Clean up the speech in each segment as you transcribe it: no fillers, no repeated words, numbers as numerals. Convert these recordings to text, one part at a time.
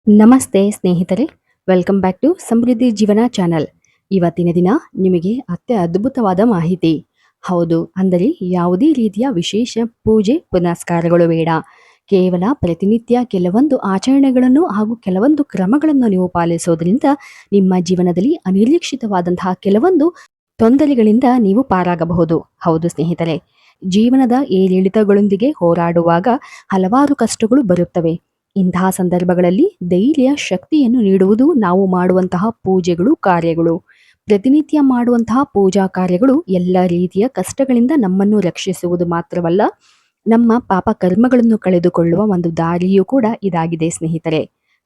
ನಮಸ್ತೆ ಸ್ನೇಹಿತರೆ, welcome back to ಸಮೃದ್ಧಿ ಜೀವನ ಚಾನಲ್. ಇವತ್ತಿನ ದಿನ ನಿಮಗೆ ಅದ್ಭುತವಾದ ಮಾಹಿತಿ. ಹೌದು, ಅಂದರೆ ಯಾವುದೇ ರೀತಿಯ ವಿಶೇಷ ಪೂಜೆ ಪುನಸ್ಕಾರಗಳು ಬೇಡ. ಕೇವಲ ಪ್ರತಿನಿತ್ಯ ಕೆಲವೊಂದು ಆಚರಣೆಗಳನ್ನು ಹಾಗೂ ಕೆಲವೊಂದು ಕ್ರಮಗಳನ್ನು ನೀವು ಪಾಲಿಸೋದ್ರಿಂದ ನಿಮ್ಮ ಜೀವನದಲ್ಲಿ ಅನಿರೀಕ್ಷಿತವಾದಂತಹ ಕೆಲವೊಂದು ತೊಂದರೆಗಳಿಂದ ನೀವು ಪಾರಾಗಬಹುದು. ಹೌದು ಸ್ನೇಹಿತರೆ, ಜೀವನದ ಏರಿಳಿತಗಳೊಂದಿಗೆ ಹೋರಾಡುವಾಗ ಹಲವಾರು ಕಷ್ಟಗಳು ಬರುತ್ತವೆ. ಇಂತಹ ಸಂದರ್ಭಗಳಲ್ಲಿ ಧೈರ್ಯ ಶಕ್ತಿಯನ್ನು ನೀಡುವುದು ನಾವು ಮಾಡುವಂತಹ ಪೂಜೆಗಳು ಕಾರ್ಯಗಳು. ಪ್ರತಿನಿತ್ಯ ಮಾಡುವಂತಹ ಪೂಜಾ ಕಾರ್ಯಗಳು ಎಲ್ಲ ರೀತಿಯ ಕಷ್ಟಗಳಿಂದ ನಮ್ಮನ್ನು ರಕ್ಷಿಸುವುದು ಮಾತ್ರವಲ್ಲ, ನಮ್ಮ ಪಾಪ ಕರ್ಮಗಳನ್ನು ಕಳೆದುಕೊಳ್ಳುವ ಒಂದು ದಾರಿಯೂ ಕೂಡ ಇದಾಗಿದೆ ಸ್ನೇಹಿತರೆ.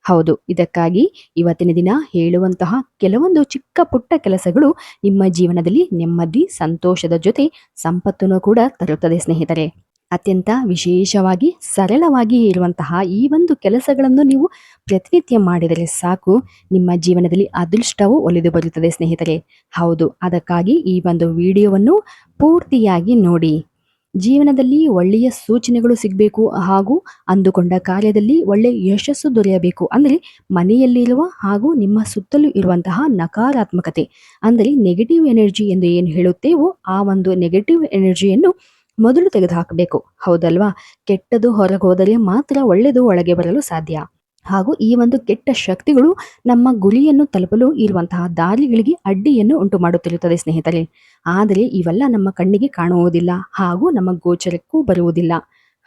ಹೌದು, ಇದಕ್ಕಾಗಿ ಇವತ್ತಿನ ದಿನ ಹೇಳುವಂತಹ ಕೆಲವೊಂದು ಚಿಕ್ಕ ಪುಟ್ಟ ಕೆಲಸಗಳು ನಿಮ್ಮ ಜೀವನದಲ್ಲಿ ನೆಮ್ಮದಿ ಸಂತೋಷದ ಜೊತೆ ಸಂಪತ್ತನ್ನು ಕೂಡ ತರುತ್ತದೆ ಸ್ನೇಹಿತರೆ. ಅತ್ಯಂತ ವಿಶೇಷವಾಗಿ ಸರಳವಾಗಿ ಇರುವಂತಹ ಈ ಒಂದು ಕೆಲಸಗಳನ್ನು ನೀವು ಪ್ರತಿನಿತ್ಯ ಮಾಡಿದರೆ ಸಾಕು, ನಿಮ್ಮ ಜೀವನದಲ್ಲಿ ಅದೃಷ್ಟವು ಒಲಿದು ಬರುತ್ತದೆ ಸ್ನೇಹಿತರೆ. ಹೌದು, ಅದಕ್ಕಾಗಿ ಈ ಒಂದು ವಿಡಿಯೋವನ್ನು ಪೂರ್ತಿಯಾಗಿ ನೋಡಿ. ಜೀವನದಲ್ಲಿ ಒಳ್ಳೆಯ ಸೂಚನೆಗಳು ಸಿಗಬೇಕು ಹಾಗೂ ಅಂದುಕೊಂಡ ಕಾರ್ಯದಲ್ಲಿ ಒಳ್ಳೆಯ ಯಶಸ್ಸು ದೊರೆಯಬೇಕು ಅಂದರೆ ಮನೆಯಲ್ಲಿರುವ ಹಾಗೂ ನಿಮ್ಮ ಸುತ್ತಲೂ ಇರುವಂತಹ ನಕಾರಾತ್ಮಕತೆ ಅಂದರೆ ನೆಗೆಟಿವ್ ಎನರ್ಜಿ ಎಂದು ಏನು ಹೇಳುತ್ತೇವೋ ಆ ಒಂದು ನೆಗೆಟಿವ್ ಎನರ್ಜಿಯನ್ನು ಮೊದಲು ತೆಗೆದುಹಾಕಬೇಕು. ಹೌದಲ್ವಾ? ಕೆಟ್ಟದು ಹೊರಗೆ ಹೋದರೆ ಮಾತ್ರ ಒಳ್ಳೆಯದು ಒಳಗೆ ಬರಲು ಸಾಧ್ಯ. ಹಾಗೂ ಈ ಒಂದು ಕೆಟ್ಟ ಶಕ್ತಿಗಳು ನಮ್ಮ ಗುರಿಯನ್ನು ತಲುಪಲು ಇರುವಂತಹ ದಾರಿಗಳಿಗೆ ಅಡ್ಡಿಯನ್ನು ಉಂಟು ಮಾಡುತ್ತಿರುತ್ತದೆ ಸ್ನೇಹಿತರೆ. ಆದರೆ ಇವೆಲ್ಲ ನಮ್ಮ ಕಣ್ಣಿಗೆ ಕಾಣುವುದಿಲ್ಲ ಹಾಗೂ ನಮ್ಮ ಗೋಚರಕ್ಕೂ ಬರುವುದಿಲ್ಲ.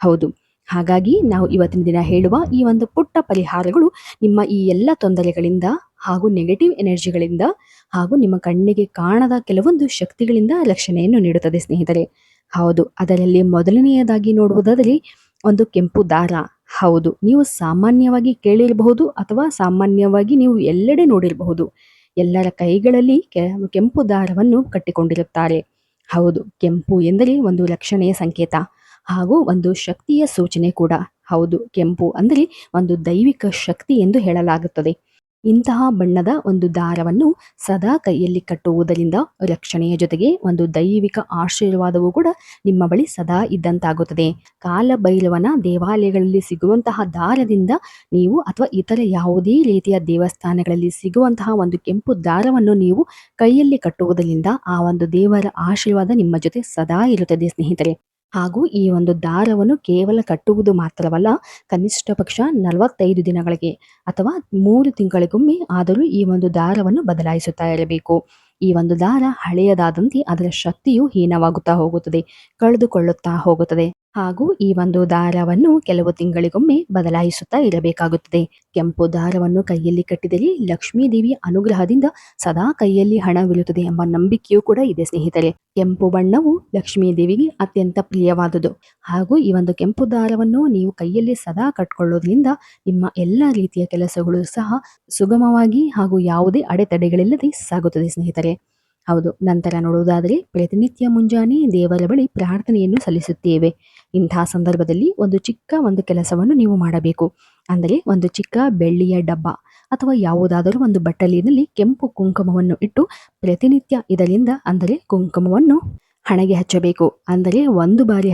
ಹೌದು, ಹಾಗಾಗಿ ನಾವು ಇವತ್ತಿನ ದಿನ ಹೇಳುವ ಈ ಒಂದು ಪುಟ್ಟ ಪರಿಹಾರಗಳು ನಿಮ್ಮ ಈ ಎಲ್ಲ ತೊಂದರೆಗಳಿಂದ ಹಾಗೂ ನೆಗೆಟಿವ್ ಎನರ್ಜಿಗಳಿಂದ ಹಾಗೂ ನಿಮ್ಮ ಕಣ್ಣಿಗೆ ಕಾಣದ ಕೆಲವೊಂದು ಶಕ್ತಿಗಳಿಂದ ರಕ್ಷಣೆಯನ್ನು ನೀಡುತ್ತದೆ ಸ್ನೇಹಿತರೆ. ಹೌದು, ಅದರಲ್ಲಿ ಮೊದಲನೆಯದಾಗಿ ನೋಡುವುದಾದರೆ ಒಂದು ಕೆಂಪು ದಾರ. ಹೌದು, ನೀವು ಸಾಮಾನ್ಯವಾಗಿ ಕೇಳಿರಬಹುದು ಅಥವಾ ಸಾಮಾನ್ಯವಾಗಿ ನೀವು ಎಲ್ಲೆಡೆ ನೋಡಿರಬಹುದು. ಎಲ್ಲರ ಕೈಗಳಲ್ಲಿ ಕೆಂಪು ದಾರವನ್ನು ಕಟ್ಟಿಕೊಂಡಿರುತ್ತಾರೆ. ಹೌದು, ಕೆಂಪು ಎಂದರೆ ಒಂದು ರಕ್ಷಣೆಯ ಸಂಕೇತ ಹಾಗೂ ಒಂದು ಶಕ್ತಿಯ ಸೂಚನೆ ಕೂಡ. ಹೌದು, ಕೆಂಪು ಅಂದರೆ ಒಂದು ದೈವಿಕ ಶಕ್ತಿ ಎಂದು ಹೇಳಲಾಗುತ್ತದೆ. ಇಂತಹ ಬಣ್ಣದ ಒಂದು ದಾರವನ್ನು ಸದಾ ಕೈಯಲ್ಲಿ ಕಟ್ಟುವುದರಿಂದ ರಕ್ಷಣೆಯ ಜೊತೆಗೆ ಒಂದು ದೈವಿಕ ಆಶೀರ್ವಾದವೂ ಕೂಡ ನಿಮ್ಮ ಬಳಿ ಸದಾ ಇದ್ದಂತಾಗುತ್ತದೆ. ಕಾಲಭೈರವನ ದೇವಾಲಯಗಳಲ್ಲಿ ಸಿಗುವಂತಹ ದಾರದಿಂದ ನೀವು ಅಥವಾ ಇತರ ಯಾವುದೇ ರೀತಿಯ ದೇವಸ್ಥಾನಗಳಲ್ಲಿ ಸಿಗುವಂತಹ ಒಂದು ಕೆಂಪು ದಾರವನ್ನು ನೀವು ಕೈಯಲ್ಲಿ ಕಟ್ಟುವುದರಿಂದ ಆ ಒಂದು ದೇವರ ಆಶೀರ್ವಾದ ನಿಮ್ಮ ಜೊತೆ ಸದಾ ಇರುತ್ತದೆ ಸ್ನೇಹಿತರೆ. ಹಾಗೂ ಈ ಒಂದು ದಾರವನ್ನು ಕೇವಲ ಕಟ್ಟುವುದು ಮಾತ್ರವಲ್ಲ, ಕನಿಷ್ಠ ಪಕ್ಷ 45 ದಿನಗಳಿಗೆ ಅಥವಾ 3 ತಿಂಗಳಿಗೊಮ್ಮೆ ಆದರೂ ಈ ಒಂದು ದಾರವನ್ನು ಬದಲಾಯಿಸುತ್ತಾ ಇರಬೇಕು. ಈ ಒಂದು ದಾರ ಹಳೆಯದಾದಂತೆ ಅದರ ಶಕ್ತಿಯು ಹೀನವಾಗುತ್ತಾ ಹೋಗುತ್ತದೆ, ಕಳೆದುಕೊಳ್ಳುತ್ತಾ ಹೋಗುತ್ತದೆ. ಹಾಗೂ ಈ ಒಂದು ದಾರವನ್ನು ಕೆಲವು ತಿಂಗಳಿಗೊಮ್ಮೆ ಬದಲಾಯಿಸುತ್ತಾ ಇರಬೇಕಾಗುತ್ತದೆ. ಕೆಂಪು ದಾರವನ್ನು ಕೈಯಲ್ಲಿ ಕಟ್ಟಿದರೆ ಲಕ್ಷ್ಮೀ ದೇವಿಯ ಅನುಗ್ರಹದಿಂದ ಸದಾ ಕೈಯಲ್ಲಿ ಹಣವಿರುತ್ತದೆ ಎಂಬ ನಂಬಿಕೆಯೂ ಕೂಡ ಇದೆ ಸ್ನೇಹಿತರೆ. ಕೆಂಪು ಬಣ್ಣವು ಲಕ್ಷ್ಮೀ ದೇವಿಗೆ ಅತ್ಯಂತ ಪ್ರಿಯವಾದುದು. ಹಾಗೂ ಈ ಒಂದು ಕೆಂಪು ದಾರವನ್ನು ನೀವು ಕೈಯಲ್ಲಿ ಸದಾ ಕಟ್ಕೊಳ್ಳೋದ್ರಿಂದ ನಿಮ್ಮ ಎಲ್ಲ ರೀತಿಯ ಕೆಲಸಗಳು ಸಹ ಸುಗಮವಾಗಿ ಹಾಗೂ ಯಾವುದೇ ಅಡೆತಡೆಗಳಿಲ್ಲದೆ ಸಾಗುತ್ತದೆ ಸ್ನೇಹಿತರೆ. ಹೌದು, ನಂತರ ನೋಡುವುದಾದರೆ ಪ್ರತಿನಿತ್ಯ ಮುಂಜಾನೆ ದೇವರ ಬಳಿ ಪ್ರಾರ್ಥನೆಯನ್ನು ಸಲ್ಲಿಸುತ್ತೇವೆ. ಇಂತಹ ಸಂದರ್ಭದಲ್ಲಿ ಒಂದು ಚಿಕ್ಕ ಒಂದು ಕೆಲಸವನ್ನು ನೀವು ಮಾಡಬೇಕು. ಅಂದರೆ ಒಂದು ಚಿಕ್ಕ ಬೆಳ್ಳಿಯ ಡಬ್ಬ ಅಥವಾ ಯಾವುದಾದರೂ ಒಂದು ಬಟ್ಟಲಿನಲ್ಲಿ ಕೆಂಪು ಕುಂಕುಮವನ್ನು ಇಟ್ಟು ಪ್ರತಿನಿತ್ಯ ಇದರಿಂದ ಅಂದರೆ ಕುಂಕುಮವನ್ನು ಹಣೆಗೆ ಹಚ್ಚಬೇಕು. ಅಂದರೆ ಒಂದು ಬಾರಿ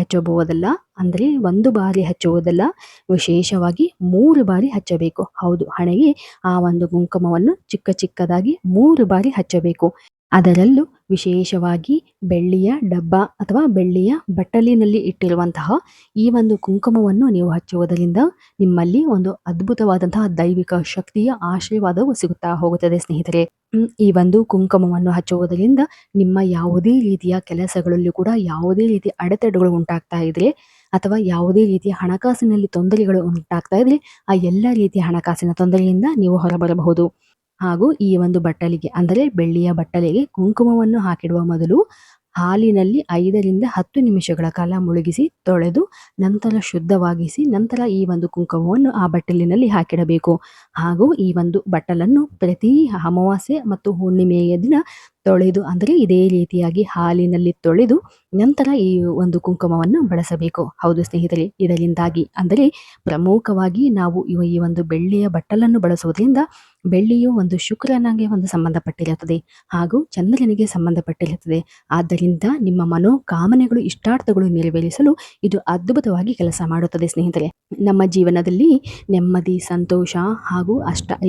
ಹಚ್ಚುವುದಲ್ಲ, ವಿಶೇಷವಾಗಿ 3 ಬಾರಿ ಹಚ್ಚಬೇಕು. ಹೌದು, ಹಣೆಗೆ ಆ ಒಂದು ಕುಂಕುಮವನ್ನು ಚಿಕ್ಕ ಚಿಕ್ಕದಾಗಿ 3 ಬಾರಿ ಹಚ್ಚಬೇಕು. ಅದರಲ್ಲೂ ವಿಶೇಷವಾಗಿ ಬೆಳ್ಳಿಯ ಡಬ್ಬ ಅಥವಾ ಬೆಳ್ಳಿಯ ಬಟ್ಟಲಿನಲ್ಲಿ ಇಟ್ಟಿರುವಂತಹ ಈ ಒಂದು ಕುಂಕುಮವನ್ನು ನೀವು ಹಚ್ಚುವುದರಿಂದ ನಿಮ್ಮಲ್ಲಿ ಒಂದು ಅದ್ಭುತವಾದಂತಹ ದೈವಿಕ ಶಕ್ತಿಯ ಆಶೀರ್ವಾದವು ಸಿಗುತ್ತಾ ಹೋಗುತ್ತದೆ ಸ್ನೇಹಿತರೆ. ಈ ಒಂದು ಕುಂಕುಮವನ್ನು ಹಚ್ಚುವುದರಿಂದ ನಿಮ್ಮ ಯಾವುದೇ ರೀತಿಯ ಕೆಲಸಗಳಲ್ಲೂ ಕೂಡ ಯಾವುದೇ ರೀತಿಯ ಅಡೆತಡೆಗಳು ಉಂಟಾಗ್ತಾ ಇದ್ರೆ ಅಥವಾ ಯಾವುದೇ ರೀತಿಯ ಹಣಕಾಸಿನಲ್ಲಿ ತೊಂದರೆಗಳು ಉಂಟಾಗ್ತಾ ಇದ್ರೆ ಆ ಎಲ್ಲ ರೀತಿಯ ಹಣಕಾಸಿನ ತೊಂದರೆಯಿಂದ ನೀವು ಹೊರಬರಬಹುದು. ಹಾಗೂ ಈ ಒಂದು ಬಟ್ಟಲಿಗೆ ಅಂದರೆ ಬೆಳ್ಳಿಯ ಬಟ್ಟಲಿಗೆ ಕುಂಕುಮವನ್ನು ಹಾಕಿಡುವ ಮೊದಲು ಹಾಲಿನಲ್ಲಿ 5 ರಿಂದ 10 ನಿಮಿಷಗಳ ಕಾಲ ಮುಳುಗಿಸಿ ತೊಳೆದು ನಂತರ ಶುದ್ಧವಾಗಿಸಿ ನಂತರ ಈ ಒಂದು ಕುಂಕುಮವನ್ನು ಆ ಬಟ್ಟಲಿನಲ್ಲಿ ಹಾಕಿಡಬೇಕು. ಹಾಗೂ ಈ ಒಂದು ಬಟ್ಟಲನ್ನು ಪ್ರತಿ ಅಮಾವಾಸ್ಯೆ ಮತ್ತು ಹುಣ್ಣಿಮೆಯ ದಿನ ತೊಳೆದು ಅಂದರೆ ಇದೇ ರೀತಿಯಾಗಿ ಹಾಲಿನಲ್ಲಿ ತೊಳೆದು ನಂತರ ಈ ಒಂದು ಕುಂಕುಮವನ್ನು ಬಳಸಬೇಕು. ಹೌದು ಸ್ನೇಹಿತರೆ, ಇದರಿಂದಾಗಿ ಅಂದರೆ ಪ್ರಮುಖವಾಗಿ ನಾವು ಈ ಒಂದು ಬೆಳ್ಳಿಯ ಬಟ್ಟಲನ್ನು ಬಳಸುವುದರಿಂದ ಬೆಳ್ಳಿಯು ಒಂದು ಶುಕ್ರನಿಗೆ ಒಂದು ಸಂಬಂಧಪಟ್ಟಿರುತ್ತದೆ ಹಾಗೂ ಚಂದ್ರನಿಗೆ ಸಂಬಂಧಪಟ್ಟಿರುತ್ತದೆ. ಆದ್ದರಿಂದ ನಿಮ್ಮ ಮನೋಕಾಮನೆಗಳು ಇಷ್ಟಾರ್ಥಗಳು ನೆರವೇರಿಸಲು ಇದು ಅದ್ಭುತವಾಗಿ ಕೆಲಸ ಮಾಡುತ್ತದೆ ಸ್ನೇಹಿತರೆ. ನಮ್ಮ ಜೀವನದಲ್ಲಿ ನೆಮ್ಮದಿ, ಸಂತೋಷ ಹಾಗೂ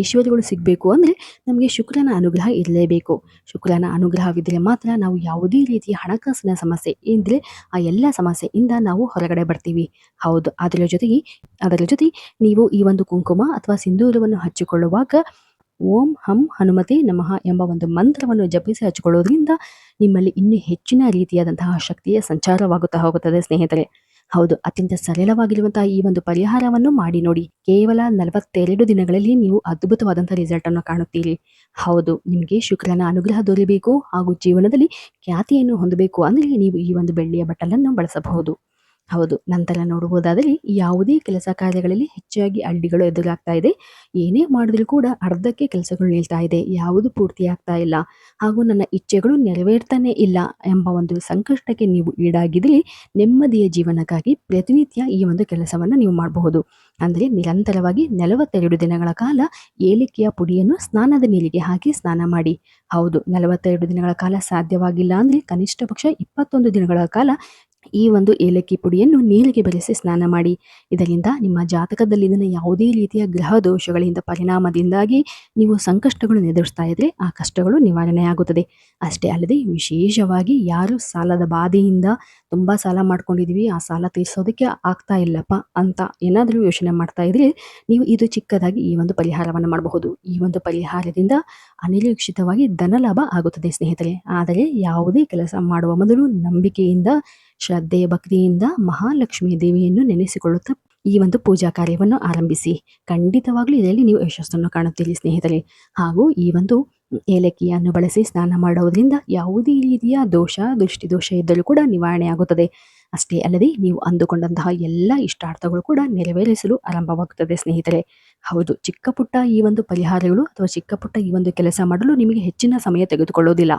ಐಶ್ವರ್ಯಗಳು ಸಿಗಬೇಕು ಅಂದರೆ ನಮಗೆ ಶುಕ್ರನ ಅನುಗ್ರಹ ಇರಲೇಬೇಕು. ಶುಕ್ರನ ಅನುಗ್ರಹವಿದ್ದರೆ ಮಾತ್ರ ನಾವು ಯಾವುದೇ ರೀತಿಯ ಹಣಕಾಸಿನ ಸಮಸ್ಯೆ ಇದ್ದರೆ ಆ ಎಲ್ಲ ಸಮಸ್ಯೆಯಿಂದ ನಾವು ಹೊರಗಡೆ ಬರ್ತೀವಿ. ಹೌದು, ಅದರ ಜೊತೆ ನೀವು ಈ ಒಂದು ಕುಂಕುಮ ಅಥವಾ ಸಿಂಧೂರವನ್ನು ಹಚ್ಚಿಕೊಳ್ಳುವಾಗ ಓಂ ಹಂ ಹನುಮತೆ ನಮಃ ಎಂಬ ಒಂದು ಮಂತ್ರವನ್ನು ಜಪಿಸಿ ಹಚ್ಚಿಕೊಳ್ಳೋದ್ರಿಂದ ನಿಮ್ಮಲ್ಲಿ ಇನ್ನೂ ಹೆಚ್ಚಿನ ರೀತಿಯಾದಂತಹ ಶಕ್ತಿಯ ಸಂಚಾರವಾಗುತ್ತಾ ಹೋಗುತ್ತದೆ ಸ್ನೇಹಿತರೆ. ಹೌದು, ಅತ್ಯಂತ ಸರಳವಾಗಿರುವಂತಹ ಈ ಒಂದು ಪರಿಹಾರವನ್ನು ಮಾಡಿ ನೋಡಿ. ಕೇವಲ 42 ದಿನಗಳಲ್ಲಿ ನೀವು ಅದ್ಭುತವಾದಂತಹ ರಿಸಲ್ಟ್ ಅನ್ನು ಕಾಣುತ್ತೀರಿ. ಹೌದು, ನಿಮಗೆ ಶುಕ್ರನ ಅನುಗ್ರಹ ದೊರೆಯಬೇಕು ಹಾಗೂ ಜೀವನದಲ್ಲಿ ಖ್ಯಾತಿಯನ್ನು ಹೊಂದಬೇಕು ಅಂದರೆ ನೀವು ಈ ಒಂದು ಬೆಳ್ಳಿಯ ಬಟ್ಟಲನ್ನು ಬಳಸಬಹುದು. ಹೌದು, ನಂತರ ನೋಡುವುದಾದರೆ ಯಾವುದೇ ಕೆಲಸ ಕಾರ್ಯಗಳಲ್ಲಿ ಹೆಚ್ಚಾಗಿ ಅಡ್ಡಿಗಳು ಎದುರಾಗ್ತಾ ಇದೆ. ಏನೇ ಮಾಡಿದ್ರೂ ಕೂಡ ಅರ್ಧಕ್ಕೆ ಕೆಲಸಗಳು ನಿಲ್ತಾ ಇದೆ, ಯಾವುದು ಪೂರ್ತಿ ಆಗ್ತಾ ಇಲ್ಲ ಹಾಗೂ ನನ್ನ ಇಚ್ಛೆಗಳು ನೆರವೇರ್ತಾನೆ ಇಲ್ಲ ಎಂಬ ಒಂದು ಸಂಕಷ್ಟಕ್ಕೆ ನೀವು ಈಡಾಗಿದ್ರೆ ನೆಮ್ಮದಿಯ ಜೀವನಕ್ಕಾಗಿ ಪ್ರತಿನಿತ್ಯ ಈ ಒಂದು ಕೆಲಸವನ್ನು ನೀವು ಮಾಡಬಹುದು. ಅಂದರೆ ನಿರಂತರವಾಗಿ 42 ದಿನಗಳ ಕಾಲ ಏಲಕ್ಕಿಯ ಪುಡಿಯನ್ನು ಸ್ನಾನದ ನೀರಿಗೆ ಹಾಕಿ ಸ್ನಾನ ಮಾಡಿ. ಹೌದು, 42 ದಿನಗಳ ಕಾಲ ಸಾಧ್ಯವಾಗಿಲ್ಲ ಅಂದರೆ ಕನಿಷ್ಠ ಪಕ್ಷ 21 ದಿನಗಳ ಕಾಲ ಈ ಒಂದು ಏಲಕ್ಕಿ ಪುಡಿಯನ್ನು ನೀರಿಗೆ ಬೆರೆಸಿ ಸ್ನಾನ ಮಾಡಿ. ಇದರಿಂದ ನಿಮ್ಮ ಜಾತಕದಲ್ಲಿನ ಯಾವುದೇ ರೀತಿಯ ಗ್ರಹ ದೋಷಗಳಿಂದ ಪರಿಣಾಮದಿಂದಾಗಿ ನೀವು ಸಂಕಷ್ಟಗಳನ್ನು ಎದುರಿಸ್ತಾ ಇದ್ರೆ ಆ ಕಷ್ಟಗಳು ನಿವಾರಣೆಯಾಗುತ್ತದೆ. ಅಷ್ಟೇ ಅಲ್ಲದೆ ವಿಶೇಷವಾಗಿ ಯಾರು ಸಾಲದ ಬಾಧೆಯಿಂದ ತುಂಬ ಸಾಲ ಮಾಡ್ಕೊಂಡಿದ್ದೀವಿ, ಆ ಸಾಲ ತೀರಿಸೋದಕ್ಕೆ ಆಗ್ತಾ ಇಲ್ಲಪ್ಪ ಅಂತ ಏನಾದರೂ ಯೋಚನೆ ಮಾಡ್ತಾ ಇದ್ರೆ ನೀವು ಇದು ಚಿಕ್ಕದಾಗಿ ಈ ಒಂದು ಪರಿಹಾರವನ್ನು ಮಾಡಬಹುದು. ಈ ಒಂದು ಪರಿಹಾರದಿಂದ ಅನಿರೀಕ್ಷಿತವಾಗಿ ಧನಲಾಭ ಆಗುತ್ತದೆ ಸ್ನೇಹಿತರೆ. ಆದರೆ ಯಾವುದೇ ಕೆಲಸ ಮಾಡುವ ಮೊದಲು ನಂಬಿಕೆಯಿಂದ, ಶ್ರದ್ಧೆ, ಭಕ್ತಿಯಿಂದ ಮಹಾಲಕ್ಷ್ಮಿ ದೇವಿಯನ್ನು ನೆನೆಸಿಕೊಳ್ಳುತ್ತಾ ಈ ಒಂದು ಪೂಜಾ ಕಾರ್ಯವನ್ನು ಆರಂಭಿಸಿ. ಖಂಡಿತವಾಗ್ಲೂ ಇದರಲ್ಲಿ ನೀವು ಯಶಸ್ಸನ್ನು ಕಾಣುತ್ತೀರಿ ಸ್ನೇಹಿತರೆ. ಹಾಗೂ ಈ ಒಂದು ಏಲಕ್ಕಿಯನ್ನು ಬಳಸಿ ಸ್ನಾನ ಮಾಡುವುದರಿಂದ ಯಾವುದೇ ರೀತಿಯ ದೋಷ, ದೃಷ್ಟಿದೋಷ ಇದ್ದರೂ ಕೂಡ ನಿವಾರಣೆ ಆಗುತ್ತದೆ. ಅಷ್ಟೇ ಅಲ್ಲದೆ ನೀವು ಅಂದುಕೊಂಡಂತಹ ಎಲ್ಲ ಇಷ್ಟಾರ್ಥಗಳು ಕೂಡ ನೆರವೇರಿಸಲು ಆರಂಭವಾಗುತ್ತದೆ ಸ್ನೇಹಿತರೆ. ಹೌದು, ಚಿಕ್ಕ ಪುಟ್ಟ ಈ ಒಂದು ಪರಿಹಾರಗಳು ಅಥವಾ ಚಿಕ್ಕ ಪುಟ್ಟ ಈ ಒಂದು ಕೆಲಸ ಮಾಡಲು ನಿಮಗೆ ಹೆಚ್ಚಿನ ಸಮಯ ತೆಗೆದುಕೊಳ್ಳೋದಿಲ್ಲ.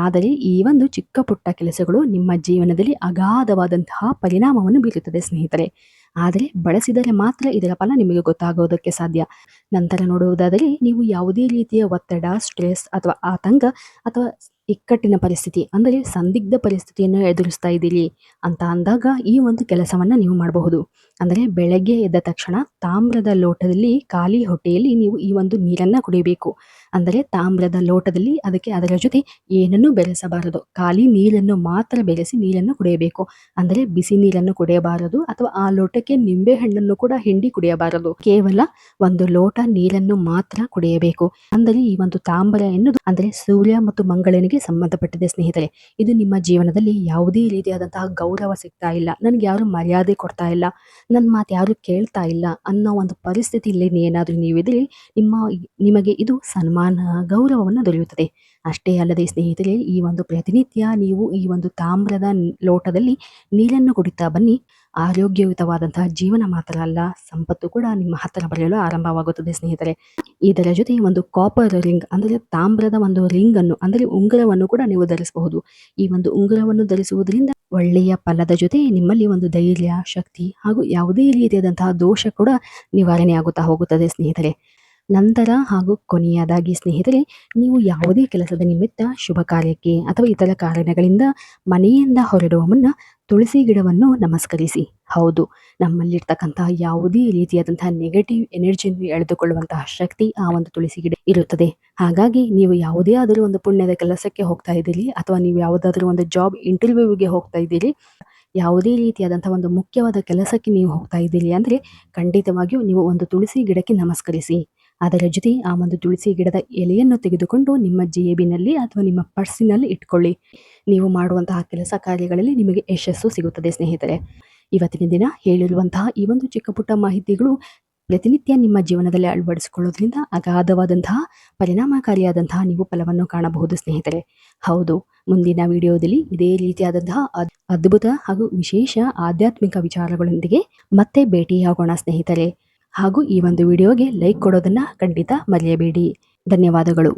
ಆದರೆ ಈ ಒಂದು ಚಿಕ್ಕ ಪುಟ್ಟ ಕೆಲಸಗಳು ನಿಮ್ಮ ಜೀವನದಲ್ಲಿ ಅಗಾಧವಾದಂತಹ ಪರಿಣಾಮವನ್ನು ಬೀರುತ್ತದೆ ಸ್ನೇಹಿತರೆ. ಆದರೆ ಬಳಸಿದರೆ ಮಾತ್ರ ಇದರ ಫಲ ನಿಮಗೆ ಗೊತ್ತಾಗೋದಕ್ಕೆ ಸಾಧ್ಯ. ನಂತರ ನೋಡುವುದಾದರೆ ನೀವು ಯಾವುದೇ ರೀತಿಯ ಒತ್ತಡ, ಸ್ಟ್ರೆಸ್ ಅಥವಾ ಆತಂಕ ಅಥವಾ ಇಕ್ಕಟ್ಟಿನ ಪರಿಸ್ಥಿತಿ ಅಂದರೆ ಸಂದಿಗ್ಧ ಪರಿಸ್ಥಿತಿಯನ್ನು ಎದುರಿಸ್ತಾ ಇದ್ದೀರಿ ಅಂತ ಅಂದಾಗ ಈ ಒಂದು ಕೆಲಸವನ್ನು ನೀವು ಮಾಡಬಹುದು. ಅಂದರೆ ಬೆಳಗ್ಗೆ ಎದ್ದ ತಕ್ಷಣ ತಾಮ್ರದ ಲೋಟದಲ್ಲಿ ಖಾಲಿ ಹೊಟ್ಟೆಯಲ್ಲಿ ನೀವು ಈ ಒಂದು ನೀರನ್ನು ಕುಡಿಯಬೇಕು. ಅಂದರೆ ತಾಮ್ರದ ಲೋಟದಲ್ಲಿ ಅದಕ್ಕೆ ಅದರ ಜೊತೆ ಏನನ್ನೂ ಬೆರೆಸಬಾರದು, ಖಾಲಿ ನೀರನ್ನು ಮಾತ್ರ ಬೆರೆಸಿ ನೀರನ್ನು ಕುಡಿಯಬೇಕು. ಅಂದರೆ ಬಿಸಿ ನೀರನ್ನು ಕುಡಿಯಬಾರದು ಅಥವಾ ಆ ಲೋಟಕ್ಕೆ ನಿಂಬೆ ಹಣ್ಣನ್ನು ಕೂಡ ಹಿಂಡಿ ಕುಡಿಯಬಾರದು. ಕೇವಲ ಒಂದು ಲೋಟ ನೀರನ್ನು ಮಾತ್ರ ಕುಡಿಯಬೇಕು. ಅಂದರೆ ಈ ಒಂದು ತಾಮ್ರ ಎನ್ನುವುದು ಅಂದರೆ ಸೂರ್ಯ ಮತ್ತು ಮಂಗಳನಿಗೆ ಸಂಬಂಧಪಟ್ಟಿದೆ ಸ್ನೇಹಿತರೆ. ಇದು ನಿಮ್ಮ ಜೀವನದಲ್ಲಿ ಯಾವುದೇ ರೀತಿಯಾದಂತಹ ಗೌರವ ಸಿಗ್ತಾ ಇಲ್ಲ, ನನಗೆ ಯಾರು ಮರ್ಯಾದೆ ಕೊಡ್ತಾ ಇಲ್ಲ, ನನ್ನ ಮಾತು ಯಾರು ಕೇಳ್ತಾ ಇಲ್ಲ ಅನ್ನೋ ಒಂದು ಪರಿಸ್ಥಿತಿಯಲ್ಲಿ ಏನಾದರೂ ನೀವಿದ್ರೆ ನಿಮಗೆ ಇದು ಸನ್ಮಾನ, ಗೌರವವನ್ನು ದೊರೆಯುತ್ತದೆ. ಅಷ್ಟೇ ಅಲ್ಲದೆ ಸ್ನೇಹಿತರೆ, ಈ ಒಂದು ಪ್ರತಿನಿತ್ಯ ನೀವು ಈ ಒಂದು ತಾಮ್ರದ ಲೋಟದಲ್ಲಿ ನೀರನ್ನು ಕುಡಿತಾ ಬನ್ನಿ. ಆರೋಗ್ಯಯುತವಾದಂತಹ ಜೀವನ ಮಾತ್ರ ಅಲ್ಲ, ಸಂಪತ್ತು ಕೂಡ ನಿಮ್ಮ ಹತ್ತಿರ ಬರೆಯಲು ಆರಂಭವಾಗುತ್ತದೆ ಸ್ನೇಹಿತರೆ. ಇದರ ಜೊತೆ ಒಂದು ಕಾಪರ್ ರಿಂಗ್ ಅಂದರೆ ತಾಮ್ರದ ಒಂದು ರಿಂಗ್ ಅನ್ನು ಅಂದರೆ ಉಂಗುರವನ್ನು ಕೂಡ ನೀವು ಧರಿಸಬಹುದು. ಈ ಒಂದು ಉಂಗುರವನ್ನು ಧರಿಸುವುದರಿಂದ ಒಳ್ಳೆಯ ಫಲದ ಜೊತೆ ನಿಮ್ಮಲ್ಲಿ ಒಂದು ಧೈರ್ಯ, ಶಕ್ತಿ ಹಾಗೂ ಯಾವುದೇ ರೀತಿಯಾದಂತಹ ದೋಷ ಕೂಡ ನಿವಾರಣೆ ಆಗುತ್ತಾ ಹೋಗುತ್ತದೆ ಸ್ನೇಹಿತರೆ. ನಂತರ ಹಾಗೂ ಕೊನೆಯದಾಗಿ ಸ್ನೇಹಿತರೆ, ನೀವು ಯಾವುದೇ ಕೆಲಸದ ನಿಮಿತ್ತ, ಶುಭ ಕಾರ್ಯಕ್ಕೆ ಅಥವಾ ಇತರ ಕಾರಣಗಳಿಂದ ಮನೆಯಿಂದ ಹೊರಡುವ ಮುನ್ನ ತುಳಸಿ ಗಿಡವನ್ನು ನಮಸ್ಕರಿಸಿ. ಹೌದು, ನಮ್ಮಲ್ಲಿರ್ತಕ್ಕಂತಹ ಯಾವುದೇ ರೀತಿಯಾದಂತಹ ನೆಗೆಟಿವ್ ಎನರ್ಜಿಯನ್ನು ಎಳೆದುಕೊಳ್ಳುವಂತಹ ಶಕ್ತಿ ಆ ಒಂದು ತುಳಸಿ ಗಿಡ ಇರುತ್ತದೆ. ಹಾಗಾಗಿ ನೀವು ಯಾವುದೇ ಆದರೂ ಒಂದು ಪುಣ್ಯದ ಕೆಲಸಕ್ಕೆ ಹೋಗ್ತಾ ಇದ್ದೀರಿ ಅಥವಾ ನೀವು ಯಾವುದಾದ್ರೂ ಒಂದು ಜಾಬ್ ಇಂಟರ್ವ್ಯೂಗೆ ಹೋಗ್ತಾ ಇದ್ದೀರಿ, ಯಾವುದೇ ರೀತಿಯಾದಂತಹ ಒಂದು ಮುಖ್ಯವಾದ ಕೆಲಸಕ್ಕೆ ನೀವು ಹೋಗ್ತಾ ಇದ್ದೀರಿ ಅಂದರೆ ಖಂಡಿತವಾಗಿಯೂ ನೀವು ಒಂದು ತುಳಸಿ ಗಿಡಕ್ಕೆ ನಮಸ್ಕರಿಸಿ. ಅದರ ಜೊತೆ ಆ ಒಂದು ತುಳಸಿ ಗಿಡದ ಎಲೆಯನ್ನು ತೆಗೆದುಕೊಂಡು ನಿಮ್ಮ ಜೇಬಿನಲ್ಲಿ ಅಥವಾ ನಿಮ್ಮ ಪರ್ಸಿನಲ್ಲಿ ಇಟ್ಕೊಳ್ಳಿ. ನೀವು ಮಾಡುವಂತಹ ಕೆಲಸ ಕಾರ್ಯಗಳಲ್ಲಿ ನಿಮಗೆ ಯಶಸ್ಸು ಸಿಗುತ್ತದೆ ಸ್ನೇಹಿತರೆ. ಇವತ್ತಿನ ದಿನ ಹೇಳಿರುವಂತಹ ಈ ಒಂದು ಚಿಕ್ಕ ಪುಟ್ಟ ಮಾಹಿತಿಗಳು ಪ್ರತಿನಿತ್ಯ ನಿಮ್ಮ ಜೀವನದಲ್ಲಿ ಅಳವಡಿಸಿಕೊಳ್ಳೋದ್ರಿಂದ ಅಗಾಧವಾದಂತಹ ಪರಿಣಾಮಕಾರಿಯಾದಂತಹ ನೀವು ಫಲವನ್ನು ಕಾಣಬಹುದು ಸ್ನೇಹಿತರೆ. ಹೌದು, ಮುಂದಿನ ವಿಡಿಯೋದಲ್ಲಿ ಇದೇ ರೀತಿಯಾದಂತಹ ಅದ್ಭುತ ಹಾಗೂ ವಿಶೇಷ ಆಧ್ಯಾತ್ಮಿಕ ವಿಚಾರಗಳೊಂದಿಗೆ ಮತ್ತೆ ಭೇಟಿಯಾಗೋಣ ಸ್ನೇಹಿತರೆ. ಹಾಗೂ ಈ ಒಂದು ವಿಡಿಯೋಗೆ ಲೈಕ್ ಕೊಡೋದನ್ನ ಖಂಡಿತ ಮರೆಯಬೇಡಿ. ಧನ್ಯವಾದಗಳು.